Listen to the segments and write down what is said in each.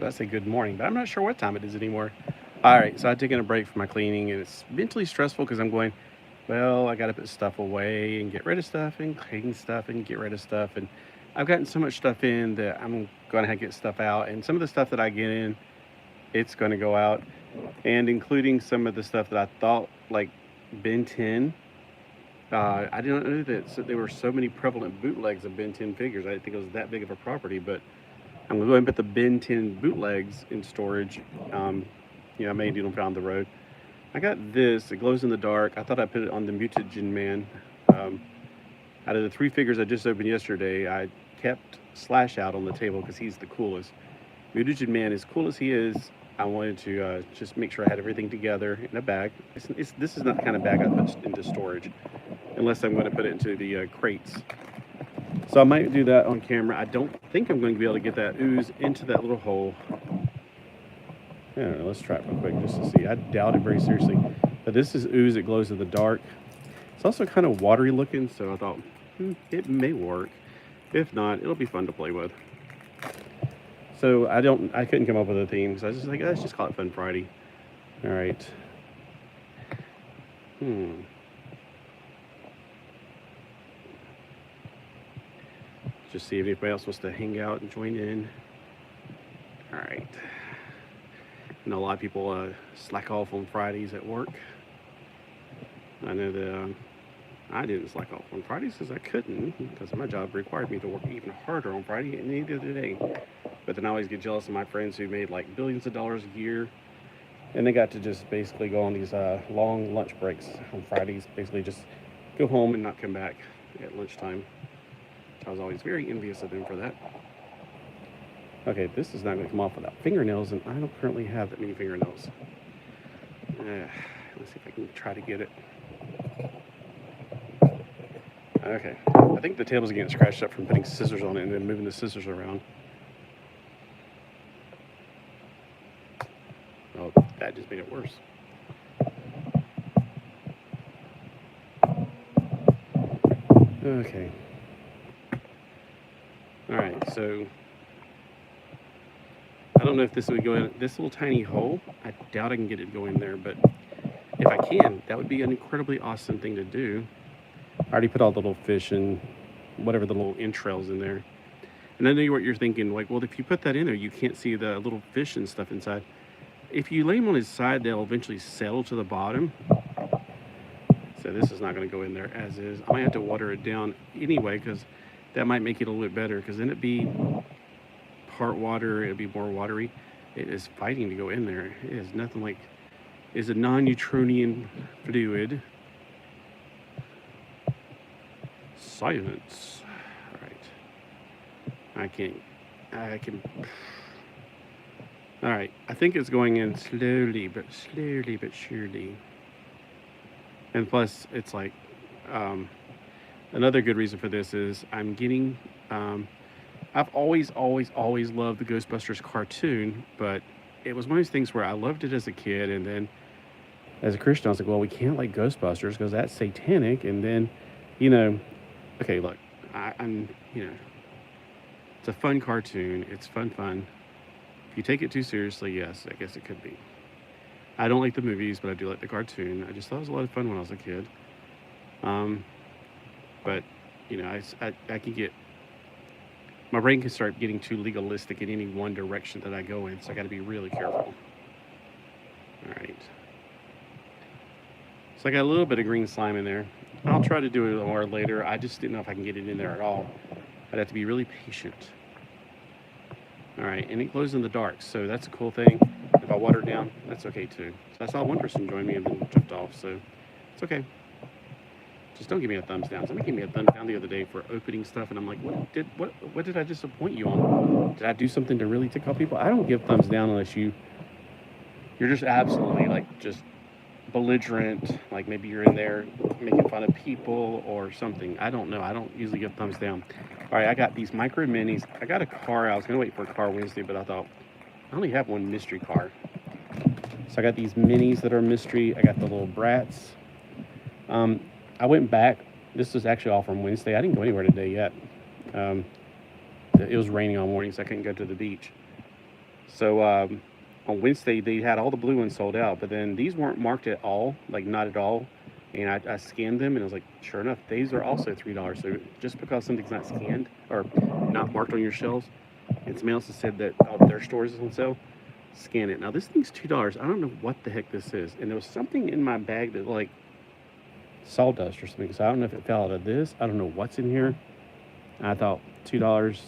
I say good morning, but I'm not sure what time it is anymore. All right, so I've taken a break from my cleaning, and it's mentally stressful because I'm going, well, I got to put stuff away and get rid of stuff and clean stuff and get rid of stuff. And I've gotten so much stuff in that I'm going to have to get stuff out. And some of the stuff that I get in, it's going to go out, and including some of the stuff that I thought, like Ben 10. I didn't know that there were so many prevalent bootlegs of Ben 10 figures. I didn't think it was that big of a property, but I'm going to go ahead and put the Ben 10 bootlegs in storage. I may need them down the road. I got this. It glows in the dark. I thought I put it on the Mutagen Man. Out of the 3 figures I just opened yesterday, I kept Slash out on the table because he's the coolest. Mutagen Man, as cool as he is, I wanted to just make sure I had everything together in a bag. This is not the kind of bag I put into storage, unless I'm going to put it into the crates. So I might do that on camera. I don't think I'm going to be able to get that ooze into that little hole. I don't know, let's try it real quick just to see. I doubt it very seriously. But this is ooze that glows in the dark. It's also kind of watery looking, so I thought, it may work. If not, it'll be fun to play with. So I couldn't come up with a theme, so I was just like, let's just call it Fun Friday. All right. Just see if anybody else wants to hang out and join in. All right. I know a lot of people slack off on Fridays at work. I know that I didn't slack off on Fridays because I couldn't, because my job required me to work even harder on Friday than any other day. But then I always get jealous of my friends who made like billions of dollars a year, and they got to just basically go on these long lunch breaks on Fridays, basically just go home and not come back at lunchtime. I was always very envious of them for that. Okay, this is not going to come off without fingernails, and I don't currently have that many fingernails. Let's see if I can try to get it. Okay, I think the table's getting scratched up from putting scissors on it and then moving the scissors around. Oh, that just made it worse. Okay. All right, so I don't know if this would go in this little tiny hole. I doubt I can get it going there, but if I can, that would be an incredibly awesome thing to do. I already put all the little fish and whatever the little entrails in there. And I know what you're thinking, like, well, if you put that in there, you can't see the little fish and stuff inside. If you lay them on his side, they'll eventually settle to the bottom. So this is not going to go in there as is. I might have to water it down anyway, because that might make it a little bit better, because then it'd be part water, it'd be more watery. It is fighting to go in there. It is nothing like, it's a non-Newtonian fluid. Silence. All right. I can. All right. I think it's going in slowly but surely. And plus, it's like, another good reason for this is I'm getting, I've always loved the Ghostbusters cartoon, but it was one of those things where I loved it as a kid, and then as a Christian, I was like, well, we can't like Ghostbusters because that's satanic, and then, okay, look, I'm, it's a fun cartoon. It's fun. If you take it too seriously, yes, I guess it could be. I don't like the movies, but I do like the cartoon. I just thought it was a lot of fun when I was a kid. But, I can get, my brain can start getting too legalistic in any one direction that I go in, so I got to be really careful. All right. So I got a little bit of green slime in there. I'll try to do it more later. I just didn't know if I can get it in there at all. I'd have to be really patient. All right, and it glows in the dark, so that's a cool thing. If I water it down, that's okay too. So I saw one person join me and then jumped off, so it's okay. Just don't give me a thumbs down. Somebody gave me a thumbs down the other day for opening stuff, and I'm like, what did I disappoint you on? Did I do something to really tick off people? I don't give thumbs down unless you're just absolutely like just belligerent, like maybe you're in there making fun of people or something. I don't know. I don't usually give thumbs down. All right, I got these micro minis. I got a car. I was gonna wait for a car Wednesday, but I thought I only have one mystery car. So I got these minis that are mystery. I got the little brats. I went back. This was actually all from Wednesday. I didn't go anywhere today yet. It was raining all morning, so I couldn't go to the beach. So on Wednesday, they had all the blue ones sold out, but then these weren't marked at all, like not at all. And I scanned them, and I was like, sure enough, these are also $3. So just because something's not scanned or not marked on your shelves, and somebody else has said that all their stores is on sale, scan it. Now this thing's $2. I don't know what the heck this is, and there was something in my bag that like sawdust or something. So I don't know if it fell out of this. I don't know what's in here. I thought $2.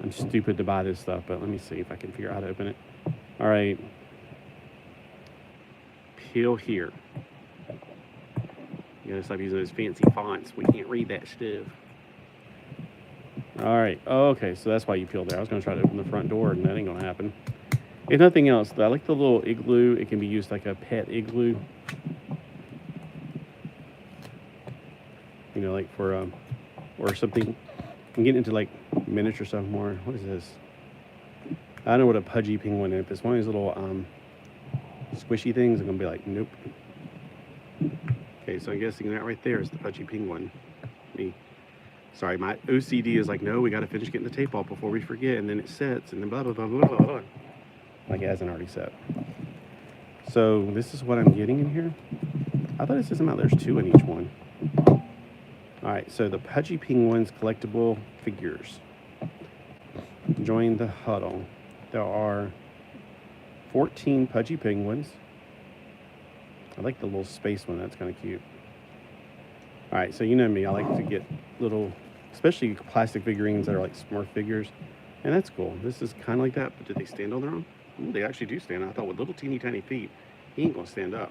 I'm stupid to buy this stuff, but let me see if I can figure out how to open it. All right. Peel here. You gotta stop using those fancy fonts. We can't read that stuff. All right. Oh, okay, so that's why you peeled there. I was gonna try to open the front door, and that ain't gonna happen. If nothing else, I like the little igloo. It can be used like a pet igloo. You know, like for or something. I'm getting into like miniature stuff more. What is this? I don't know what a pudgy penguin is. If it's one of these little squishy things, I'm gonna be like, nope. Okay, so I'm guessing that right there is the pudgy penguin. Sorry, my OCD is like, no, we gotta finish getting the tape off before we forget, and then it sets, and then blah blah blah blah blah blah. Like it hasn't already set. So this is what I'm getting in here. I thought it said something about there's 2 in each one. All right, so the Pudgy Penguins collectible figures. Join the huddle. There are 14 Pudgy Penguins. I like the little space one. That's kind of cute. All right, so you know me. I like to get little, especially plastic figurines that are like Smurf figures. And that's cool. This is kind of like that, but do they stand on their own? Ooh, they actually do stand. I thought with little teeny tiny feet, he ain't gonna stand up.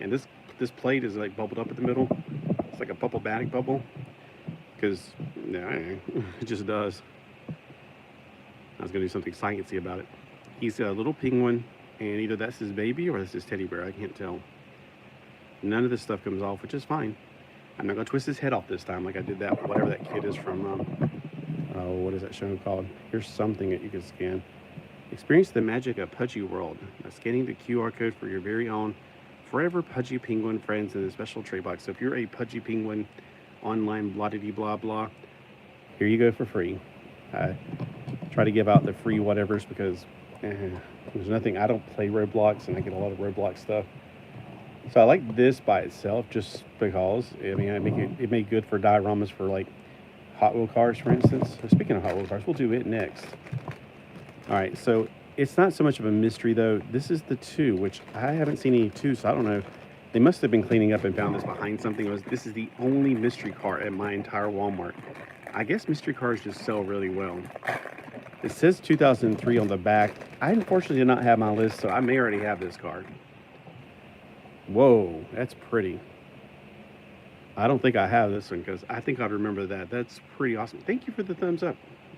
And this plate is like bubbled up at the middle. It's like a bubble-batic bubble. Because, no, it just does. I was gonna do something sciencey about it. He's a little penguin, and either that's his baby or that's his teddy bear. I can't tell. None of this stuff comes off, which is fine. I'm not gonna twist his head off this time like I did that, whatever that kid is from, what is that show called? Here's something that you can scan. Experience the magic of Pudgy World by scanning the QR code for your very own forever Pudgy Penguin friends in a special tray box. So if you're a Pudgy Penguin online blah blah, here you go for free. I try to give out the free whatevers because there's nothing. I don't play Roblox, and I get a lot of Roblox stuff. So I like this by itself just because, I mean, it made good for dioramas for like Hot Wheel cars, for instance. So speaking of Hot Wheel cars, we'll do it next. All right, so it's not so much of a mystery though. This is the 2, which I haven't seen any 2, so I don't know. They must have been cleaning up and found this behind something. This is the only mystery car at my entire Walmart. I guess mystery cars just sell really well. It says 2003 on the back. I unfortunately did not have my list, so I may already have this car. Whoa, that's pretty. I don't think I have this one because I think I'd remember that. That's pretty awesome. Thank you for the thumbs up.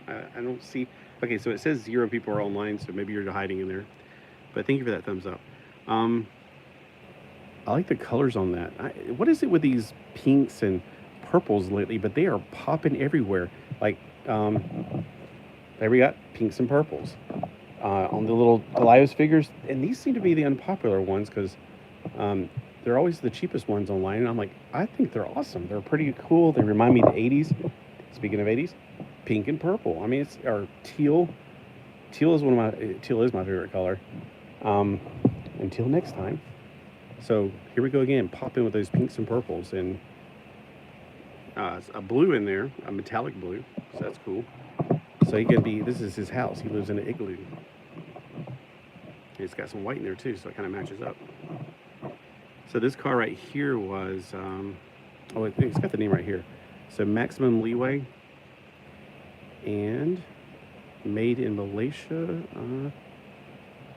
I don't see. Okay, so it says 0 people are online, so maybe you're hiding in there. But thank you for that thumbs up. I like the colors on that. What is it with these pinks and purples lately? But they are popping everywhere. Like, there we got pinks and purples on the little Elias figures. And these seem to be the unpopular ones because they're always the cheapest ones online. And I'm like, I think they're awesome. They're pretty cool. They remind me of the 80s. Speaking of 80s, pink and purple. I mean, or teal. Teal is my favorite color. Until next time. So here we go again, pop in with those pinks and purples, and a blue in there, a metallic blue, so that's cool. So he can be, this is his house, he lives in an igloo. It's got some white in there too, so it kind of matches up. So this car right here was, it's got the name right here. So Maximum Leeway, and made in Malaysia.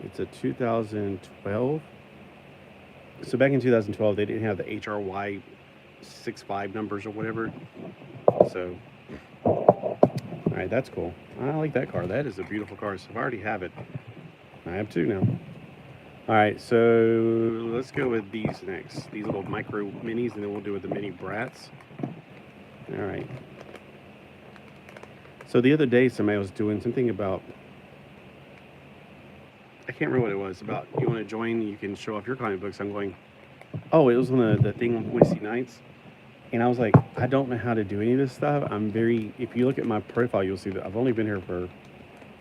It's a 2012. So back in 2012, they didn't have the HRY 65 numbers or whatever. So, all right, that's cool. I like that car. That is a beautiful car. So if I already have it, I have 2 now. All right, so let's go with these next. These little micro minis, and then we'll do with the mini brats. All right. So the other day, somebody was doing something about, I can't remember what it was, about you want to join, you can show off your comic books. I'm going, oh, it was on the thing on Wednesday nights. And I was like, I don't know how to do any of this stuff. If you look at my profile, you'll see that I've only been here for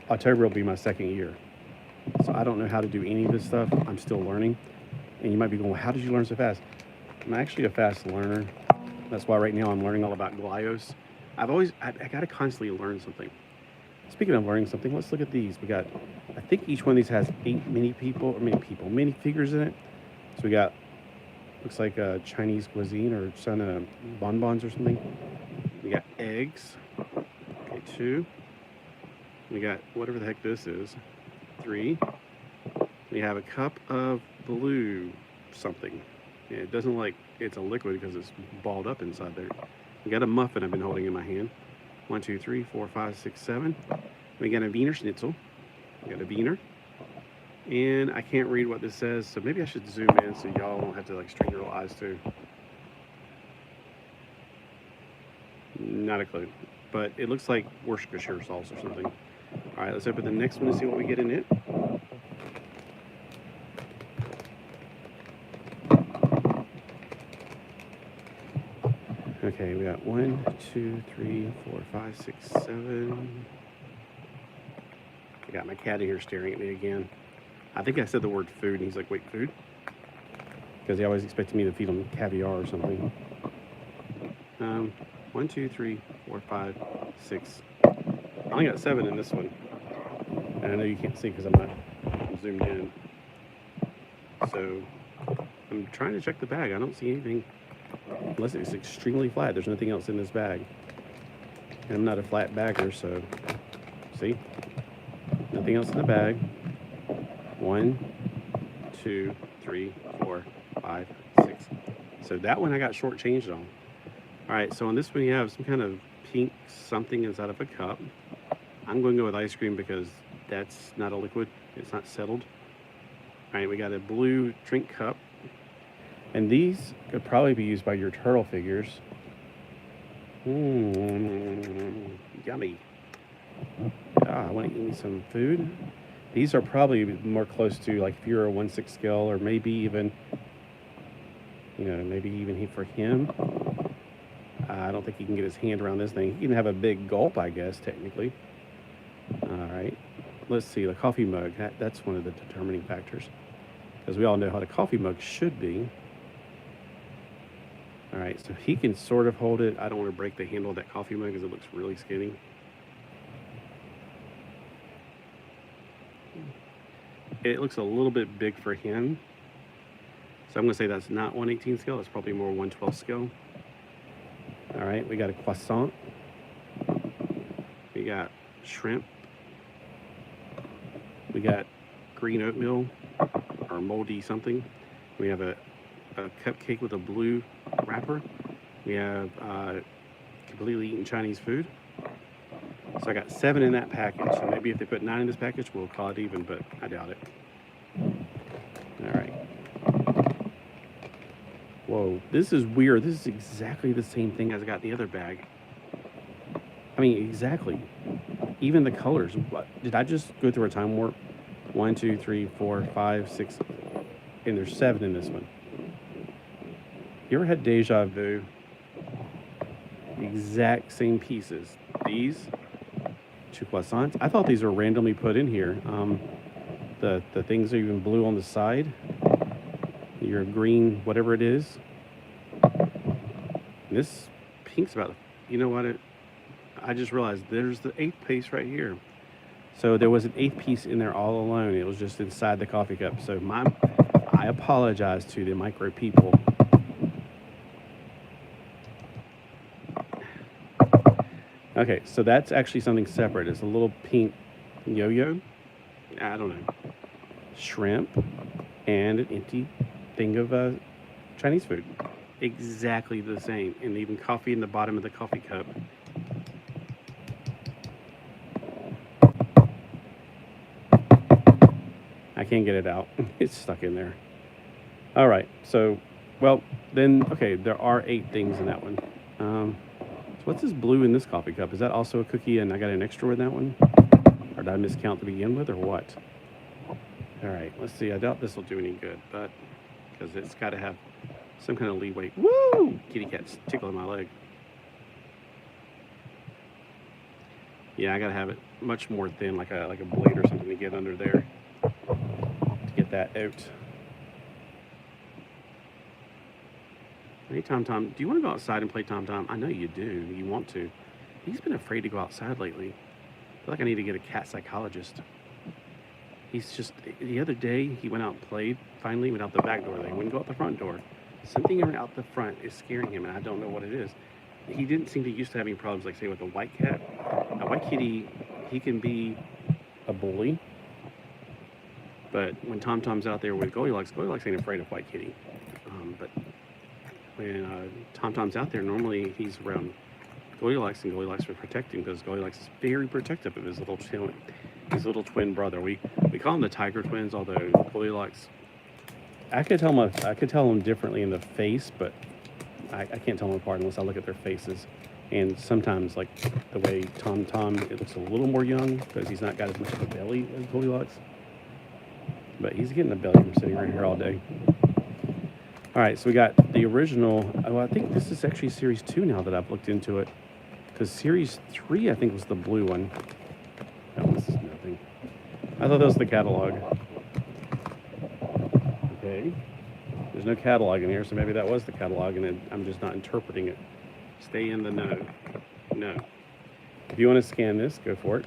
October will be my second year. So I don't know how to do any of this stuff. I'm still learning. And you might be going, well, how did you learn so fast? I'm actually a fast learner. That's why right now I'm learning all about glios. I got to constantly learn something. Speaking of learning something, let's look at these. We got, I think each one of these has 8 mini figures in it. So we got, looks like a Chinese cuisine or some bonbons or something. We got eggs. Okay, 2. We got whatever the heck this is. 3. We have a cup of blue something. Yeah, it doesn't like it's a liquid because it's balled up inside there. We got a muffin I've been holding in my hand. 1, 2, 3, 4, 5, 6, 7. We got a Wiener Schnitzel. We got a Wiener. And I can't read what this says, so maybe I should zoom in so y'all won't have to like strain your little eyes too. Not a clue. But it looks like Worcestershire sauce or something. Alright, let's open the next one and see what we get in it. Okay, we got 1, 2, 3, 4, 5, 6, 7. I got my cat in here staring at me again. I think I said the word food, and he's like, wait, food? Because he always expected me to feed him caviar or something. 1, 2, 3, 4, 5, 6. I only got 7 in this one. And I know you can't see because I'm not zoomed in. So, I'm trying to check the bag. I don't see anything. Unless it's extremely flat. There's nothing else in this bag. And I'm not a flat bagger, so see? Nothing else in the bag. 1, 2, 3, 4, 5, 6. So that one I got shortchanged on. Alright, so on this one you have some kind of pink something inside of a cup. I'm going to go with ice cream because that's not a liquid. It's not settled. Alright, we got a blue drink cup. And these could probably be used by your turtle figures. Yummy. I want to eat me some food. These are probably more close to like if you're a 1/6 scale, or maybe even, maybe even for him. I don't think he can get his hand around this thing. He can have a big gulp, I guess, technically. All right. Let's see, the coffee mug. That's one of the determining factors. Because we all know how the coffee mug should be. All right, so he can sort of hold it. I don't want to break the handle of that coffee mug because it looks really skinny. It looks a little bit big for him. So I'm going to say that's not 1/18 scale. That's probably more 1/12 scale. All right, we got a croissant. We got shrimp. We got green oatmeal or moldy something. We have a cupcake with a blue wrapper. We have completely eaten Chinese food. So I got 7 in that package. So maybe if they put 9 in this package, we'll call it even, but I doubt it. All right. Whoa, this is weird. This is exactly the same thing as I got in the other bag. I mean, exactly. Even the colors. What, did I just go through a time warp? 1, 2, 3, 4, 5, 6, and there's 7 in this one. You ever had deja vu? Exact same pieces. These 2 croissants. I thought these were randomly put in here. The things are even blue on the side. Your green, whatever it is. And this pink's about. You know what? I just realized there's the 8th piece right here. So there was an 8th piece in there all alone. It was just inside the coffee cup. So I apologize to the micro people. Okay, so that's actually something separate. It's a little pink yo-yo. I don't know. Shrimp and an empty thing of Chinese food. Exactly the same. And even coffee in the bottom of the coffee cup. I can't get it out. It's stuck in there. All right, so, well, then, okay, there are 8 things in that one. What's this blue in this coffee cup? Is that also a cookie and I got an extra in that one? Or did I miscount to begin with, or what? All right, let's see. I doubt this will do any good, but because it's got to have some kind of leeway. Woo! Kitty cat's tickling my leg. Yeah, I gotta have it much more thin, like a blade or something to get under there to get that out. Hey, Tom Tom, do you want to go outside and play Tom Tom? I know you do. You want to. He's been afraid to go outside lately. I feel like I need to get a cat psychologist. He's just, the other day, he went out and played. Finally, went out the back door. They wouldn't go out the front door. Something out the front is scaring him, and I don't know what it is. He didn't seem to used to having problems, like, say, with a white cat. A white kitty, he can be a bully. But when Tom Tom's out there with Goldilocks ain't afraid of white kitty. But when Tom Tom's out there, normally he's around Goldilocks, and Goldilocks will protect him because Goldilocks is very protective of his little twin brother. We call him the Tiger Twins, although Goldilocks, I could tell them differently in the face, but I can't tell them apart unless I look at their faces. And sometimes, like the way Tom Tom, it looks a little more young because he's not got as much of a belly as Goldilocks. But he's getting a belly from sitting right here all day. All right, so we got the original. Well, I think this is actually Series 2 now that I've looked into it. Because Series 3, I think, was the blue one. Oh, this is nothing. I thought that was the catalog. Okay. There's no catalog in here, so maybe that was the catalog, and I'm just not interpreting it. Stay in the know. No. If you want to scan this, go for it.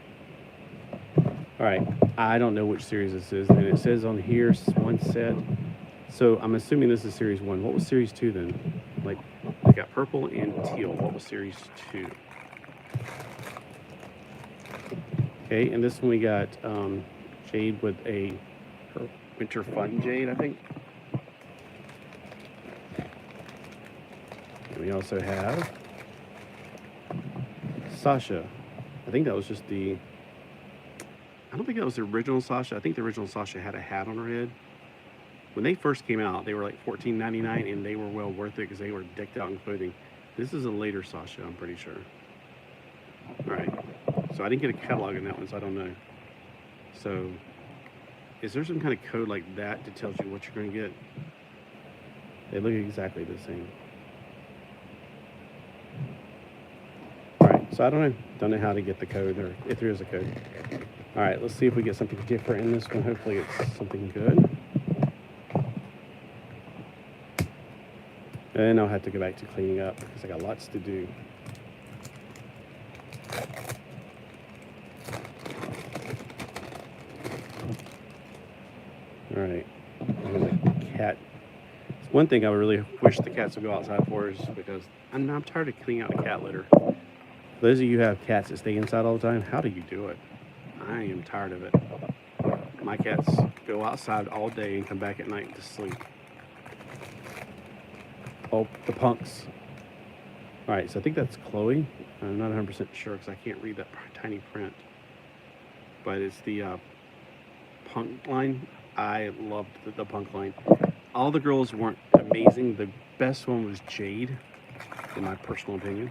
All right. I don't know which series this is, and it says on here one set. So I'm assuming this is Series 1. What was Series 2 then? Like, I got purple and teal. What was Series 2? Okay, and this one we got Jade with a Winter Fun Jade, I think. And we also have Sasha. I think that was just I don't think that was the original Sasha. I think the original Sasha had a hat on her head. When they first came out, they were like $14.99, and they were well worth it because they were decked out in clothing. This is a later Sasha, I'm pretty sure. All right, so I didn't get a catalog in that one, so I don't know. So, is there some kind of code like that that tells you what you're going to get? They look exactly the same. All right, so I don't know how to get the code, or if there is a code. All right, let's see if we get something different in this one. Hopefully it's something good. And I'll have to go back to cleaning up because I got lots to do. All right, the cat. One thing I would really wish the cats would go outside for is because I'm tired of cleaning out the cat litter. For those of you who have cats that stay inside all the time, how do you do it? I am tired of it. My cats go outside all day and come back at night to sleep. Oh, the punks. All right, so I think that's Chloe. I'm not 100% sure because I can't read that tiny print. But it's the punk line. I loved the punk line. All the girls weren't amazing. The best one was Jade, in my personal opinion.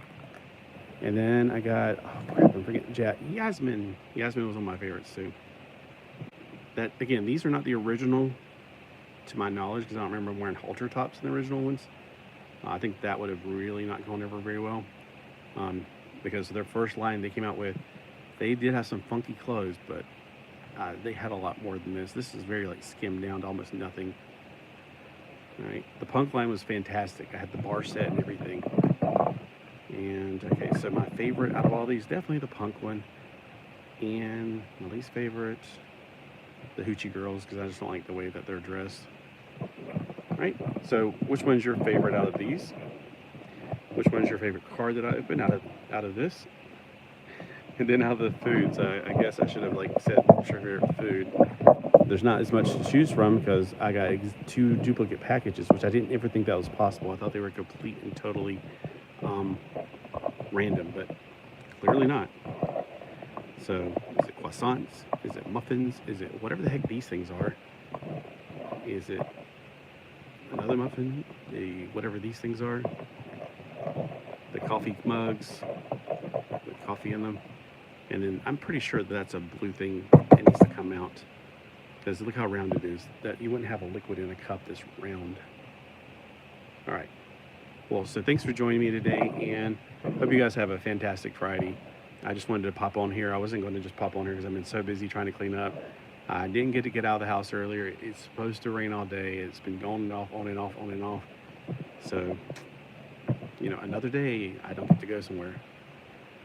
And then I got, oh crap, I'm forgetting Yasmin. Yasmin was one of my favorites too. That, again, these are not the original, to my knowledge, because I don't remember wearing halter tops in the original ones. I think that would have really not gone over very well. Because their first line they came out with, they did have some funky clothes, but they had a lot more than this. This is very like skimmed down to almost nothing. All right, the punk line was fantastic. I had the bar set and everything. And okay, so my favorite out of all these, definitely the punk one. And my least favorite, the hoochie girls, because I just don't like the way that they're dressed. Right, so which one's your favorite out of these? Which one's your favorite card that I opened out of this? And then out of the foods, I guess I should have like said what's your favorite food. There's not as much to choose from because I got 2 duplicate packages, which I didn't ever think that was possible. I thought they were complete and totally random, but clearly not. So is it croissants? Is it muffins? Is it whatever the heck these things are? Is it another muffin? Whatever these things are? The coffee mugs with coffee in them. And then I'm pretty sure that's a blue thing that needs to come out. Because look how round it is. That you wouldn't have a liquid in a cup that's round. All right. Well, so thanks for joining me today, and hope you guys have a fantastic Friday. I just wanted to pop on here. I wasn't going to just pop on here because I've been so busy trying to clean up. I didn't get out of the house earlier. It's supposed to rain all day. It's been on and off, on and off, on and off. So, another day I don't get to go somewhere.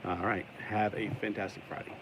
All right. Have a fantastic Friday.